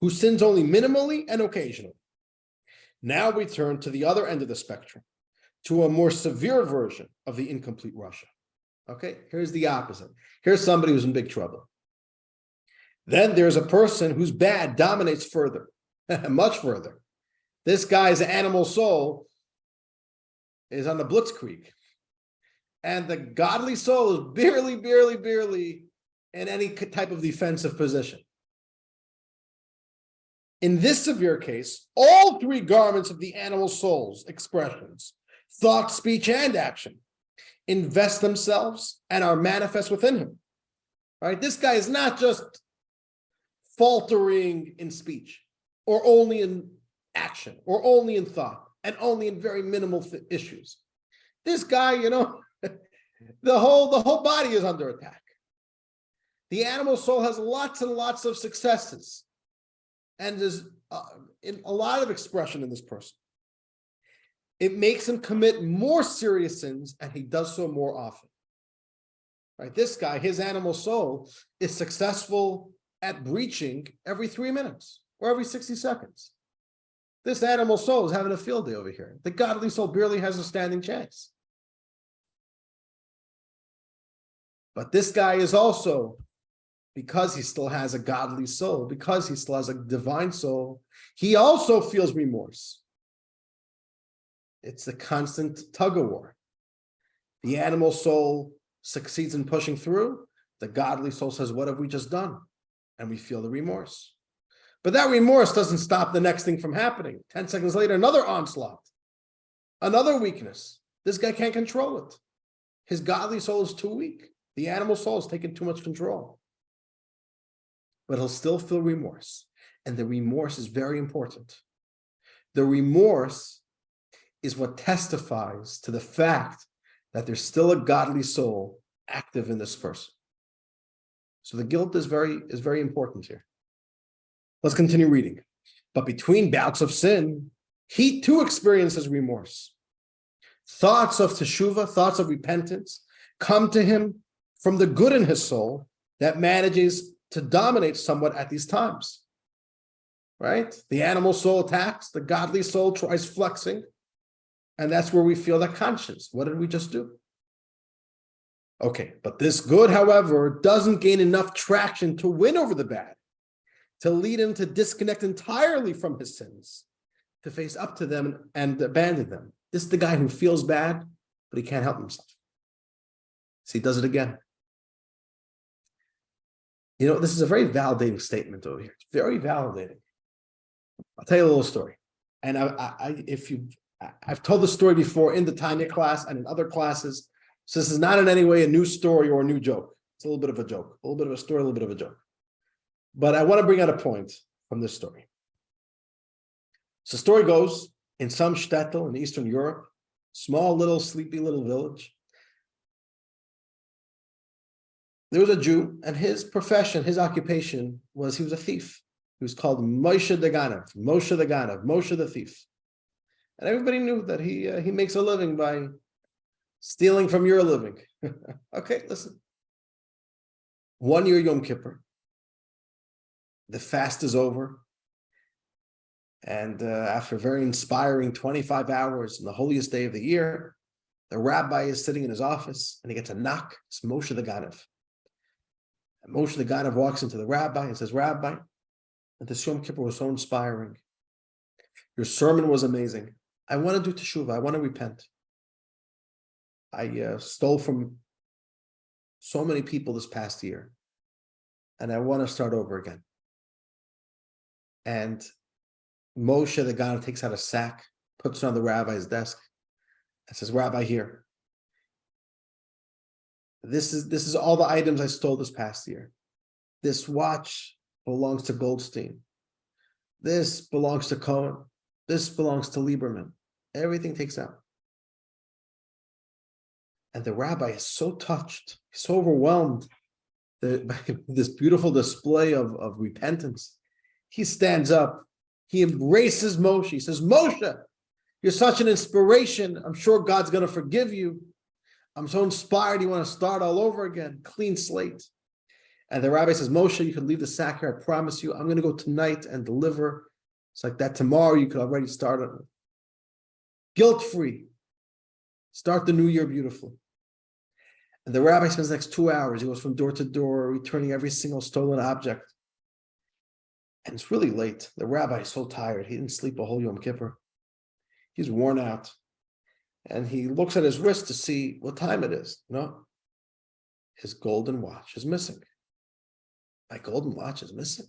who sins only minimally and occasionally. Now we turn to the other end of the spectrum, to a more severe version of the incomplete Rasha. Okay, here's the opposite. Here's somebody who's in big trouble. Then there's a person whose bad dominates further, much further. This guy's animal soul is on the blitzkrieg. And the godly soul is barely in any type of defensive position. In this severe case, all 3 garments of the animal soul's expressions, thought, speech, and action, invest themselves and are manifest within him. All right, this guy is not just faltering in speech, or only in action, or only in thought, and only in very minimal issues. This guy, the whole body is under attack. The animal soul has lots and lots of successes, and there's in a lot of expression in this person. It makes him commit more serious sins, and he does so more often. Right? This guy, his animal soul, is successful at breaching every 3 minutes or every 60 seconds. This animal soul is having a field day over here. The godly soul barely has a standing chance. But this guy is also, because he still has a godly soul, because he still has a divine soul, he also feels remorse. It's the constant tug of war. The animal soul succeeds in pushing through. The godly soul says, what have we just done? And we feel the remorse. But that remorse doesn't stop the next thing from happening. 10 seconds later, another onslaught, another weakness. This guy can't control it. His godly soul is too weak. The animal soul has taken too much control. But he'll still feel remorse. And the remorse is very important. The remorse is what testifies to the fact that there's still a godly soul active in this person. So the guilt is very important here. Let's continue reading. But between bouts of sin, he too experiences remorse. Thoughts of teshuvah, thoughts of repentance, come to him from the good in his soul that manages to dominate somewhat at these times. Right? The animal soul attacks, the godly soul tries flexing, and that's where we feel that conscience. What did we just do? Okay, but this good, however, doesn't gain enough traction to win over the bad, to lead him to disconnect entirely from his sins, to face up to them and abandon them. This is the guy who feels bad, but he can't help himself. So he does it again. This is a very validating statement over here. It's very validating. I'll tell you a little story. And I've told the story before in the Tanya class and in other classes. So this is not in any way a new story or a new joke. It's a little bit of a joke, a little bit of a story, a little bit of a joke. But I want to bring out a point from this story. So the story goes, in some shtetl in Eastern Europe, small little sleepy little village, there was a Jew, and his profession, his occupation was he was a thief. He was called Moshe the Ganav, Moshe the Ganav, Moshe the thief. And everybody knew that he makes a living by stealing from your living. Okay, listen. 1 year Yom Kippur, the fast is over, and after a very inspiring 25 hours in the holiest day of the year, the rabbi is sitting in his office, and he gets a knock. It's Moshe the Ganav. And Moshe the Ganav walks into the rabbi and says, Rabbi, this Yom Kippur was so inspiring. Your sermon was amazing. I want to do teshuvah. I want to repent. I stole from so many people this past year, and I want to start over again. And Moshe the Ganav takes out a sack, puts it on the rabbi's desk, and says, Rabbi, here. This is all the items I stole this past year. This watch belongs to Goldstein. This belongs to Cohen. This belongs to Lieberman. Everything takes out. And the rabbi is so touched, so overwhelmed by this beautiful display of repentance. He stands up. He embraces Moshe. He says, Moshe, you're such an inspiration. I'm sure God's going to forgive you. I'm so inspired. You want to start all over again, clean slate. And the rabbi says, Moshe, you can leave the sack here. I promise you, I'm going to go tonight and deliver. It's like that tomorrow you could already start it. Guilt-free. Start the new year beautiful. And the rabbi spends the next 2 hours. He goes from door to door, returning every single stolen object. And it's really late. The rabbi is so tired. He didn't sleep a whole Yom Kippur. He's worn out. And he looks at his wrist to see what time it is. No, his golden watch is missing. My golden watch is missing.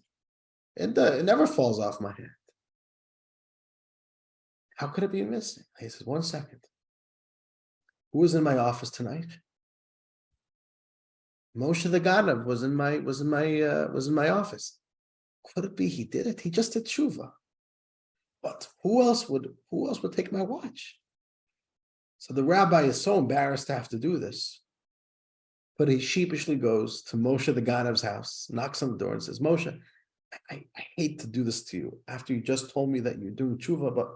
And it never falls off my hand. How could it be missing? He says, 1 second. Who was in my office tonight? Moshe the Ganav was in my office. Could it be he did it? He just did tshuva. But who else would take my watch? So the rabbi is so embarrassed to have to do this, but he sheepishly goes to Moshe the Ganav's house, knocks on the door and says, Moshe, I hate to do this to you after you just told me that you're doing tshuva, but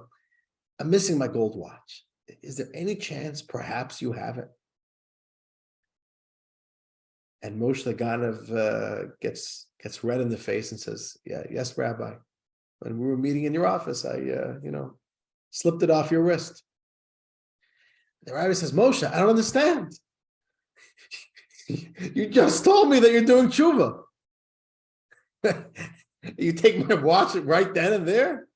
I'm missing my gold watch. Is there any chance perhaps you have it? And Moshe the Ganav gets red in the face and says, yes, Rabbi. When we were meeting in your office, I slipped it off your wrist. The rabbi says, Moshe, I don't understand. You just told me that you're doing tshuva. You take my watch right then and there?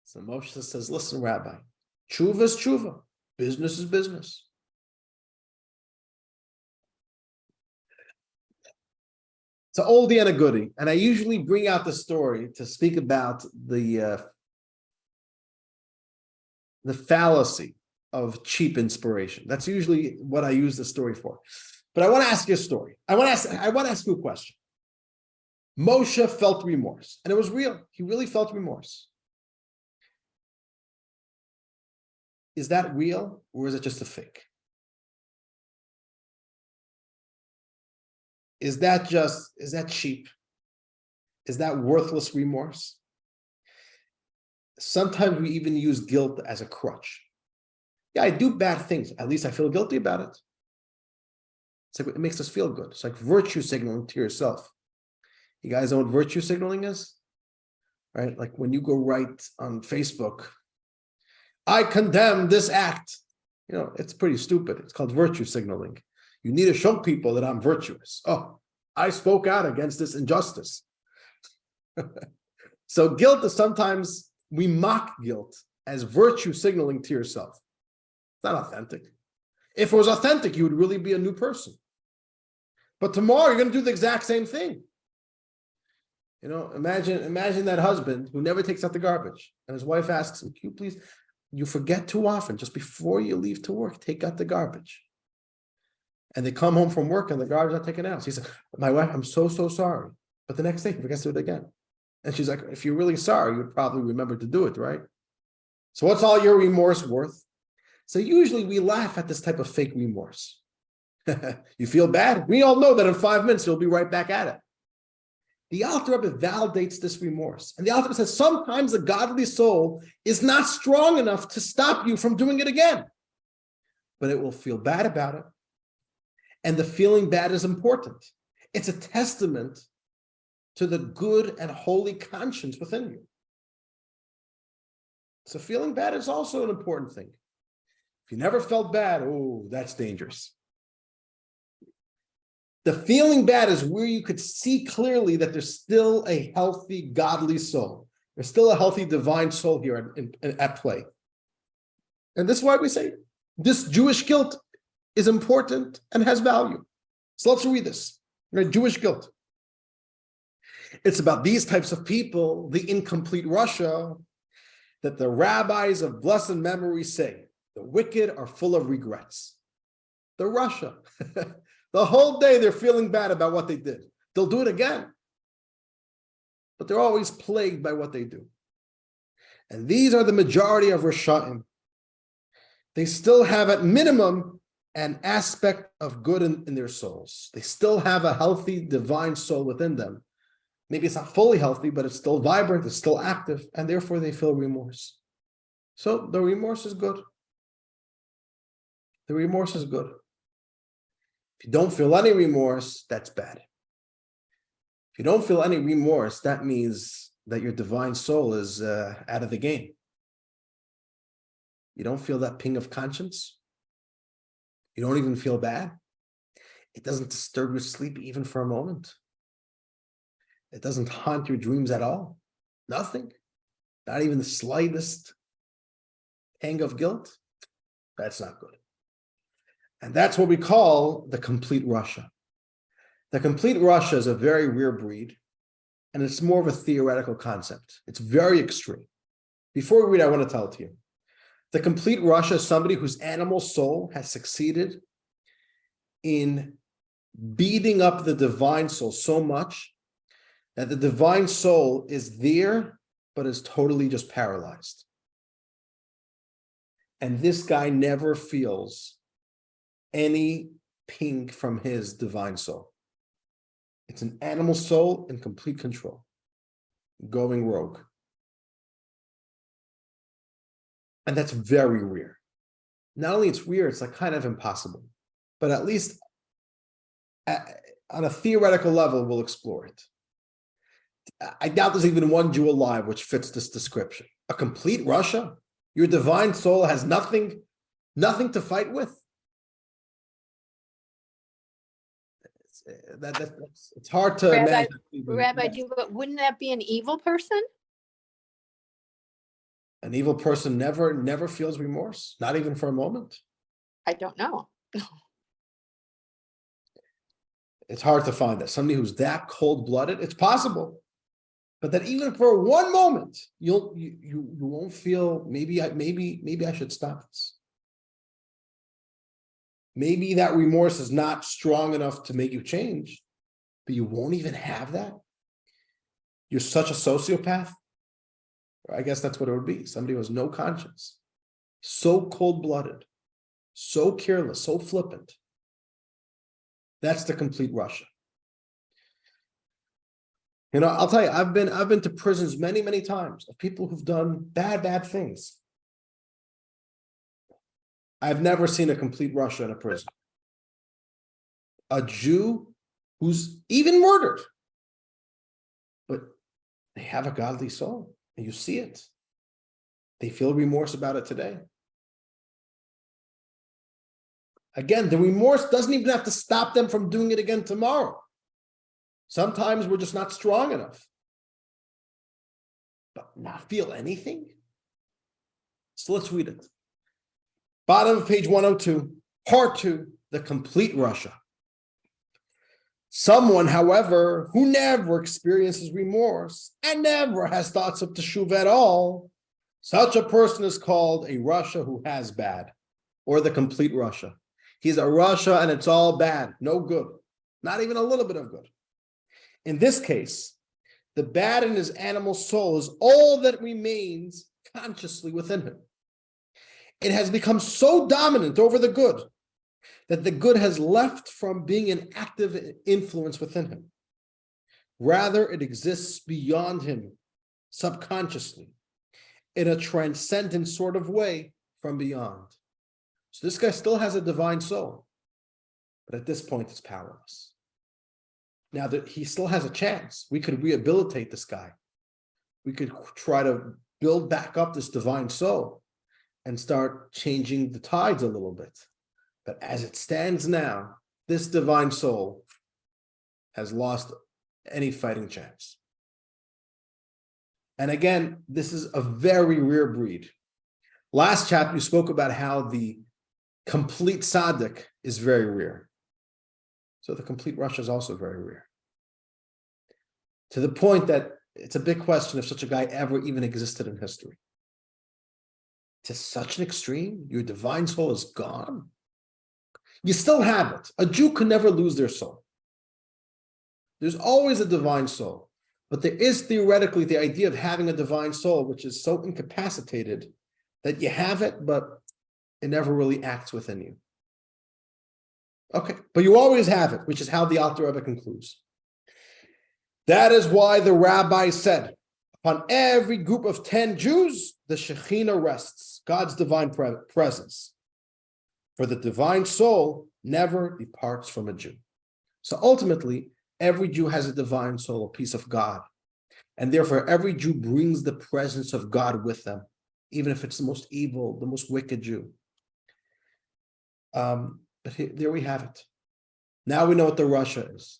So Moshe says, listen, Rabbi, tshuva is tshuva. Business is business. It's an oldie and a goodie. And I usually bring out the story to speak about the fallacy of cheap inspiration. That's usually what I use the story for. But I want to ask you a story. I want to ask you a question. Moshe felt remorse, and it was real. He really felt remorse. Is that real, or is it just a fake? Is that cheap? Is that worthless remorse? Sometimes we even use guilt as a crutch. Yeah, I do bad things. At least I feel guilty about it. It's like it makes us feel good. It's like virtue signaling to yourself. You guys know what virtue signaling is? Right? Like when you go write on Facebook, I condemn this act. It's pretty stupid. It's called virtue signaling. You need to show people that I'm virtuous. Oh, I spoke out against this injustice. So guilt is sometimes, we mock guilt as virtue signaling to yourself. It's not authentic. If it was authentic, you would really be a new person. But tomorrow you're going to do the exact same thing. Imagine that husband who never takes out the garbage, and his wife asks him, "Can you please? You forget too often. Just before you leave to work, take out the garbage." And they come home from work and the garbage is not taken out. So he said, "My wife, I'm so sorry. But the next day he forgets to do it again. And she's like, if you're really sorry, you would probably remember to do it, right? So what's all your remorse worth? So usually we laugh at this type of fake remorse. You feel bad? We all know that in 5 minutes you'll be right back at it. The Alter Rebbe validates this remorse. And the Alter Rebbe says sometimes the godly soul is not strong enough to stop you from doing it again. But it will feel bad about it. And the feeling bad is important. It's a testament to the good and holy conscience within you. So feeling bad is also an important thing. If you never felt bad, oh, that's dangerous. The feeling bad is where you could see clearly that there's still a healthy, godly soul. There's still a healthy, divine soul here at play. And this is why we say this Jewish guilt is important and has value. So let's read this. Right? Jewish guilt. It's about these types of people, the incomplete Rasha, that the rabbis of blessed memory say, the wicked are full of regrets. The Rasha. The whole day they're feeling bad about what they did. They'll do it again. But they're always plagued by what they do. And these are the majority of Rasha'im. They still have at minimum an aspect of good in their souls. They still have a healthy divine soul within them. Maybe it's not fully healthy, but it's still vibrant, it's still active, and therefore they feel remorse. So the remorse is good. The remorse is good. If you don't feel any remorse, that's bad. If you don't feel any remorse, that means that your divine soul is out of the game. You don't feel that ping of conscience. You don't even feel bad. It doesn't disturb your sleep even for a moment. It doesn't haunt your dreams at all. Nothing. Not even the slightest pang of guilt. That's not good. And that's what we call the complete Rasha. The complete Rasha is a very rare breed, and it's more of a theoretical concept. It's very extreme. Before we read, I want to tell it to you. The complete Rasha is somebody whose animal soul has succeeded in beating up the divine soul so much that the divine soul is there, but is totally just paralyzed. And this guy never feels any ping from his divine soul. It's an animal soul in complete control, going rogue. And that's very rare. Not only it's rare, it's like kind of impossible, but at least on a theoretical level, we'll explore it. I doubt there's even one Jew alive which fits this description. A complete Rasha? Your divine soul has nothing to fight with? It's hard to imagine. Rabbi Dubov, wouldn't that be an evil person? An evil person never feels remorse, not even for a moment. I don't know. It's hard to find that. Somebody who's that cold-blooded, it's possible. But that even for one moment, you won't feel, maybe I should stop this. Maybe that remorse is not strong enough to make you change, but you won't even have that. You're such a sociopath. I guess that's what it would be. Somebody who has no conscience, so cold-blooded, so careless, so flippant. That's the complete Rasha. You know, I'll tell you, I've been to prisons many times of people who've done bad things. I've never seen a complete Rasha in a prison. A Jew who's even murdered, but they have a godly soul, and you see it. They feel remorse about it today. Again, the remorse doesn't even have to stop them from doing it again tomorrow. Sometimes we're just not strong enough. But not feel anything? So let's read it. Bottom of page 102, part 2, the complete Rasha. Someone, however, who never experiences remorse and never has thoughts of teshuva at all, such a person is called a Rasha who has bad, or the complete Rasha. He's a Rasha and it's all bad, no good, not even a little bit of good. In this case, the bad in his animal soul is all that remains consciously within him. It has become so dominant over the good that the good has left from being an active influence within him. Rather, it exists beyond him, subconsciously, in a transcendent sort of way from beyond. So this guy still has a divine soul, but at this point it's powerless. Now that he still has a chance, we could rehabilitate this guy. We could try to build back up this divine soul and start changing the tides a little bit. But as it stands now, this divine soul has lost any fighting chance. And again, this is a very rare breed. Last chapter, we spoke about how the complete tzaddik is very rare. So the complete Rasha is also very rare. To the point that it's a big question if such a guy ever even existed in history. To such an extreme, your divine soul is gone. You still have it. A Jew can never lose their soul. There's always a divine soul, but there is theoretically the idea of having a divine soul, which is so incapacitated that you have it, but it never really acts within you. Okay, but you always have it, which is how the Alter Rebbe concludes. That is why the rabbi said, upon every group of 10 Jews, the Shekhinah rests, God's divine presence. For the divine soul never departs from a Jew. So ultimately, every Jew has a divine soul, a piece of God. And therefore, every Jew brings the presence of God with them, even if it's the most evil, the most wicked Jew. There we have it. Now we know what the Rasha is.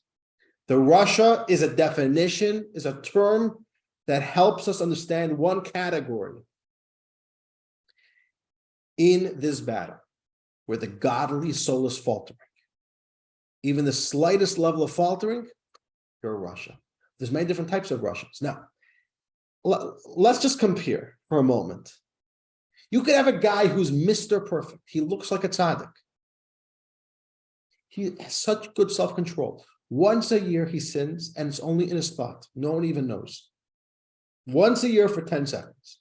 The Rasha is a definition, is a term that helps us understand one category in this battle, where the godly soul is faltering. Even the slightest level of faltering, you're a Rasha. There's many different types of Rashas. Now, let's just compare for a moment. You could have a guy who's Mr. Perfect. He looks like a tzaddik. He has such good self-control. Once a year he sins, and it's only in his thought. No one even knows. Once a year for 10 seconds.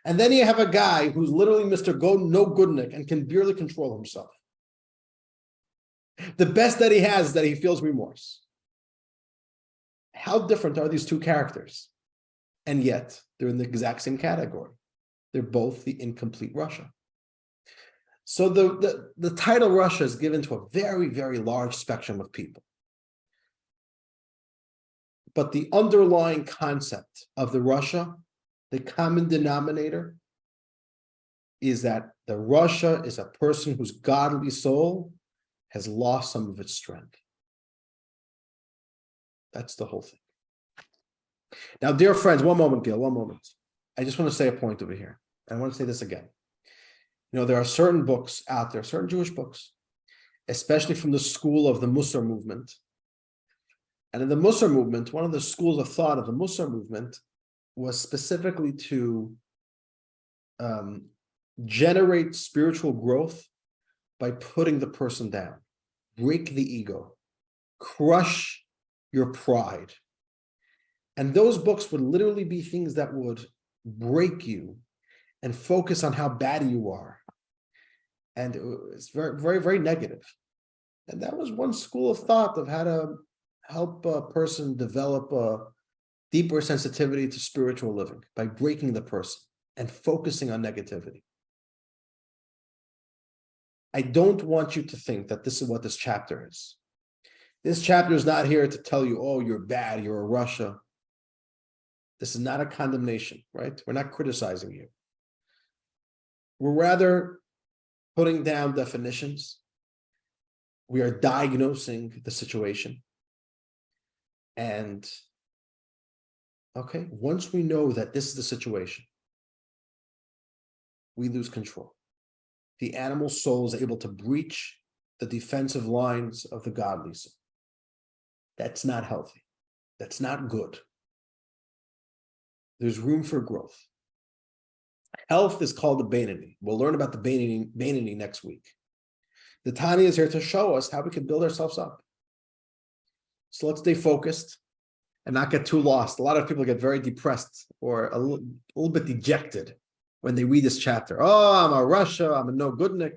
And then you have a guy who's literally Mr. No Goodnik and can barely control himself. The best that he has is that he feels remorse. How different are these two characters? And yet, they're in the exact same category. They're both the incomplete Rasha. So the title Rasha is given to a very, very large spectrum of people. But the underlying concept of the Rasha, the common denominator, is that the Rasha is a person whose godly soul has lost some of its strength. That's the whole thing. Now, dear friends, one moment, Gil, one moment. I just want to say a point over here. I want to say this again. You know, there are certain books out there, certain Jewish books, especially from the school of the Musar movement. And in the Musar movement, one of the schools of thought of the Musar movement was specifically to generate spiritual growth by putting the person down, break the ego, crush your pride. And those books would literally be things that would break you and focus on how bad you are. And it's very, very, very negative. And that was one school of thought of how to help a person develop a deeper sensitivity to spiritual living by breaking the person and focusing on negativity. I don't want you to think that this is what this chapter is. This chapter is not here to tell you, oh, you're bad, you're a Rasha. This is not a condemnation, right? We're not criticizing you. We're rather putting down definitions. We are diagnosing the situation. And, okay, once we know that this is the situation, we lose control. The animal soul is able to breach the defensive lines of the godly soul. That's not healthy. That's not good. There's room for growth. Health is called the Beinoni. We'll learn about the Beinoni next week. The Tanya is here to show us how we can build ourselves up. So let's stay focused. and not get too lost. A lot of people get very depressed or a little bit dejected when they read this chapter. Oh, I'm a Rasha, I'm a no goodnik.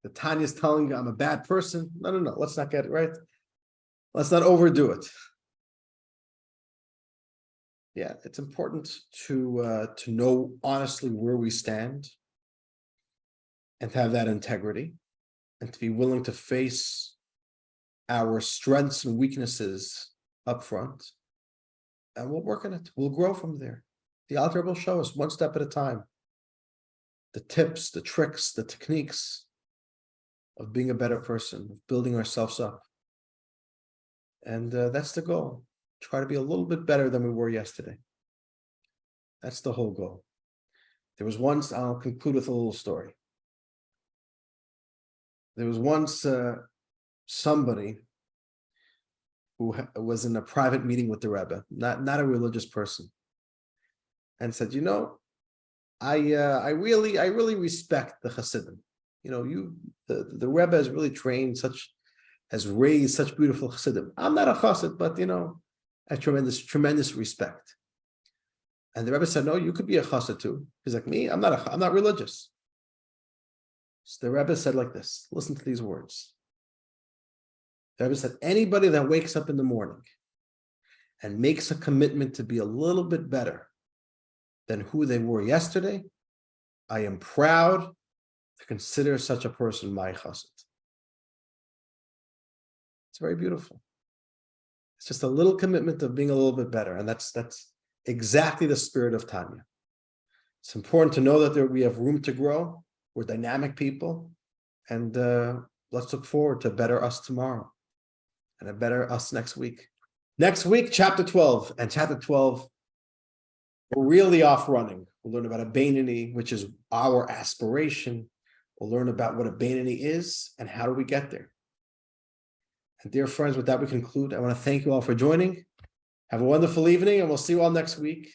The Tanya is telling you I'm a bad person. No. Let's not get it right. Let's not overdo it. Yeah, it's important to know honestly where we stand and to have that integrity and to be willing to face our strengths and weaknesses up front. And we'll work on it. We'll grow from there. The Alter will show us one step at a time. The tips, the tricks, the techniques of being a better person, of building ourselves up. And that's the goal. Try to be a little bit better than we were yesterday. That's the whole goal. There was once, I'll conclude with a little story. There was once somebody who was in a private meeting with the Rebbe, not a religious person, and said, you know, I really respect the Hasidim. You know, the Rebbe has really trained has raised such beautiful Hasidim. I'm not a Chassid, but you know, I have tremendous respect. And the Rebbe said, no, you could be a Chassid too. He's like, me, I'm not religious. So the Rebbe said like this, listen to these words. The Rebbe said, anybody that wakes up in the morning and makes a commitment to be a little bit better than who they were yesterday, I am proud to consider such a person my chassid. It's very beautiful. It's just a little commitment of being a little bit better, and that's exactly the spirit of Tanya. It's important to know that we have room to grow. We're dynamic people, and let's look forward to a better us tomorrow and a better us next week. Next week, chapter 12, and chapter 12, we're really off running. We'll learn about a Beinoni, which is our aspiration. We'll learn about what a Beinoni is and how do we get there. And dear friends, with that we conclude. I want to thank you all for joining. Have a wonderful evening, and we'll see you all next week.